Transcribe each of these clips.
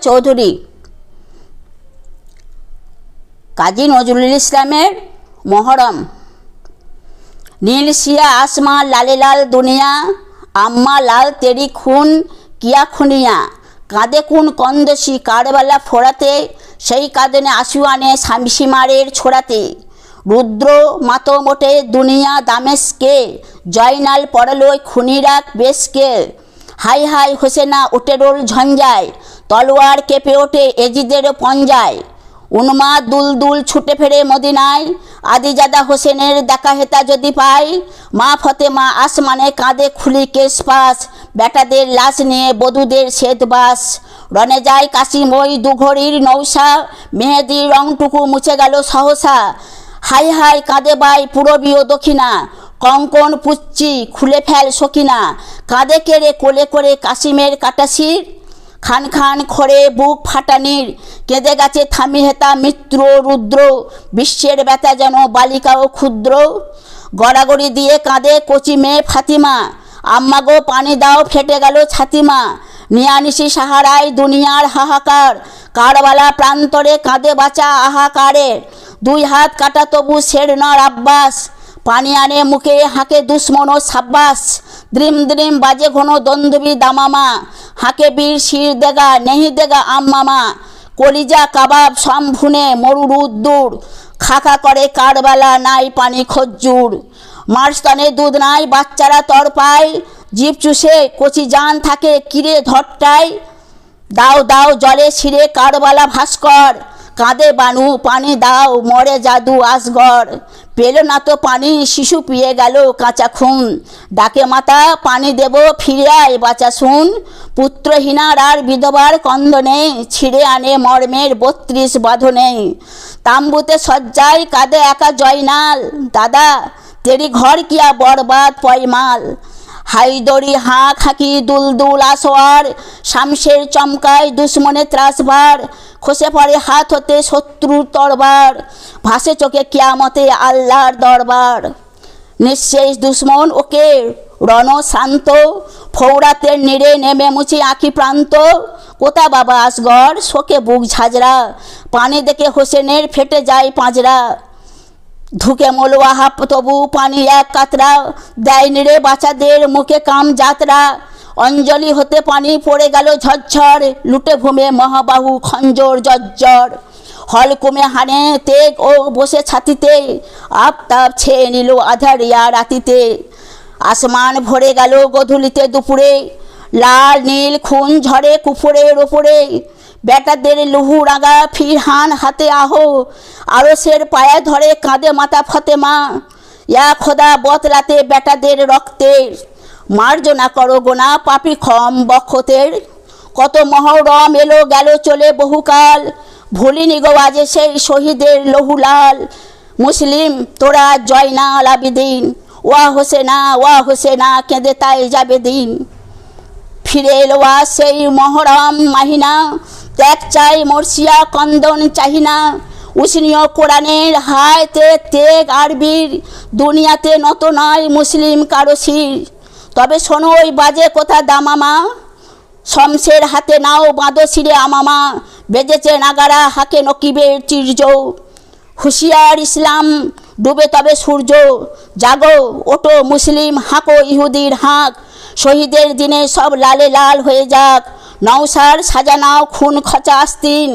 চৌধুরী। কাজী নজরুল ইসলামের মহরম। নীল শিয়া आसमा लाले लाल दुनिया, আম্মা লাল তেরি খুন কিয়া খুনিয়া। কাঁদে কোন কন্দসি কারবালা ফোড়াতে, সেই কাঁদনে আঁসু আনে শামসিমারের ছোড়াতে। রুদ্র মাতমোটে দুনিয়া দামেশকে, জয়নাল পড়ালোয় খুনিরাক বেশকে। হাই হাই হোসেনা উটেরোল ঝঞ্ঝায়, তলোয়ার কেঁপে ওঠে এজিদের পঞ্জায়। উন্মাদ দুলদুল ছুটে ফেরে মদিনায়, আদিজাদা হোসেনের দেখা হেতা যদি পায়। মা ফতেমা আসমানে কাঁদে খুলি কেশপাস, বেটাদের লাশ নিয়ে বধূদের শ্বেতবাস। রনে যায় কাশিম ওই দুঘড়ির নৌসা, মেহেদির রংটুকু মুছে গেল সহসা। হাই হাই কাঁদে বাই পূরবীয় দক্ষিণা, কঙ্কন পুচ্ছি খুলে ফেল সকিনা। কাঁদে কেড়ে কোলে করে কাশিমের কাটাশির, খান খান খড়ে বুক ফাটানির। কেঁদে গেছে থামি হেতা মিত্র রুদ্র, বিশ্বের ব্যথা যেন বালিকাও ক্ষুদ্র। গড়াগড়ি দিয়ে কাঁদে কচি মেয়ে ফাতিমা, আম্মা গো পানি দাও ফেটে গেল ছাতিমা। নিয়ানিসি সাহারায় দুনিয়ার হাহাকার, কারবালা প্রান্তরে কাঁদে বাঁচা আহাকারে। দুই হাত কাটা তবু ছেড় নর আব্বাস, পানি আনে মুখে হাঁকে দুশ্মন ও সাব্বাস। দ্রিম দ্রিম বাজে ঘন দন্দবি দামামা, হাঁকে বীর শির দেগা নেহি দেগা আম্মামা। কলিজা কাবাব সম্ভুনে মরুর উদ্দুর, খাখা করে কারবালা নাই পানি খজ্জুর। মারস্তানে দুধ নাই বাচ্চারা তর পায়, জিভ চুষে কচি জান থাকে কিরে ধরটায়। দাও দাও জলে ছিঁড়ে কারবালা ভাস্কর, কাঁদে বানু পানি দাও মরে জাদু আসগর। পেল না তো পানি শিশু পিয়ে গেল কাঁচা খুন, ডাকে মাতা পানি দেব ফিরে আয় বাঁচা শুন। পুত্রহীনার আর বিধবার কন্দনে, ছিঁড়ে আনে মর্মের 32 বাঁধনে। তাম্বুতে সজ্জায় কাঁদে একা জয়নাল, দাদা তেরি ঘর কিয়া বরবাদ পয়মাল। হাইদরি হাঁক হাঁকি দুলদুল আসোয়ার, শামসের চমকায় দুশ্মনে ত্রাসবার। খসে পড়ে হাত হতে শত্রুর তরবার, ভাসে চোখে কিয়ামতে আল্লাহর দরবার। নিঃশেষ দুশ্মন ওকে রণশান্ত, ফৌরাতের নিড়ে নেমে মুছি আঁখি প্রান্ত। কোথা বাবা আসগর শোকে বুক ঝাঁঝরা, পানি দেখে হোসেনের ফেটে যায় পাঁজরা। ধুকে মলোয়াহা তবু পানি এক কাতরা, দেয় নিড়ে বাচ্চাদের মুখে কাম যাত্রা। অঞ্জলি হতে পানি পড়ে গেল ঝরঝর, লুটে ঘুমে মহাবাহু খঞ্জর জর্জর। হলকুমে হানে তেগ ও বসে ছাতিতে, আফতাব ছেয়ে নিল আধারিয়া রাতিতে। আসমান ভরে গেল গধূলিতে দুপুরে, লাল নীল খুন ঝরে কুপুরের ওপরে। বেটাদের লুহু রাঙা ফিরহান হাতে আহো, আরসের পায়ে ধরে কাঁদে মাতা ফতেমা। ইয়া খোদা বতরাতে বেটাদের রক্তের, মার্জনা করো গোনা পাপি ক্ষম বক্ষতের। কত মহরম এলো গেল চলে বহুকাল, ভুলিনি গো আজে সেই শহীদের লহুলাল। মুসলিম তোরা জয়নাল আবিদিন, ওয়া হোসেনা কেঁদে তাই যাবে দিন। ফিরে এলো সেই মহরম মাহিনা, ত্যাগ চাই মর্সিয়া কন্দন চাহিনা। উসনীয় কোরআনের হায়তে তেগ আরবির, দুনিয়াতে নত নয় মুসলিম কারো শির। তবে শোনো ওই বাজে কোথা দামামা, শমসের হাতে নাও বাঁধো শিরে আমামা। বেজেছে নাগারা হাকে নকিবের চির্য, হুঁশিয়ার ইসলাম ডুবে তবে সূর্য। জাগো ওটো মুসলিম হাঁকো ইহুদির হাঁক, শহীদের দিনে সব লালে লাল হয়ে যাক। নওসার সাজানাও খুন খচা আস্তিন,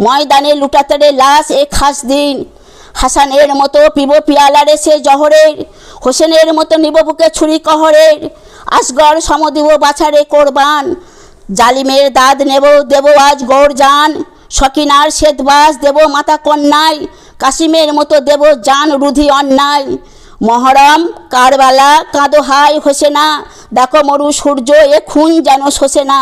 ময়দানে লুটাতারে লাশ এ খাস দিন। হাসানের মতো পিব পিয়ালারে সে জহরের, হোসেনের মতো নিব বুকে ছুরি কহরের। আসগর সমদিব বাছারে কোরবান, জালিমের দাদ দেব আজ গৌর জান। সকিনার শ্বেতবাস দেব মাতা কন্যায়, কাশিমের মতো দেব জান রুধি অন্যায়। মহরম কারবালা কাঁদো হাই হোসেনা, দেখো মরু সূর্য এ খুন যেন শোষে না।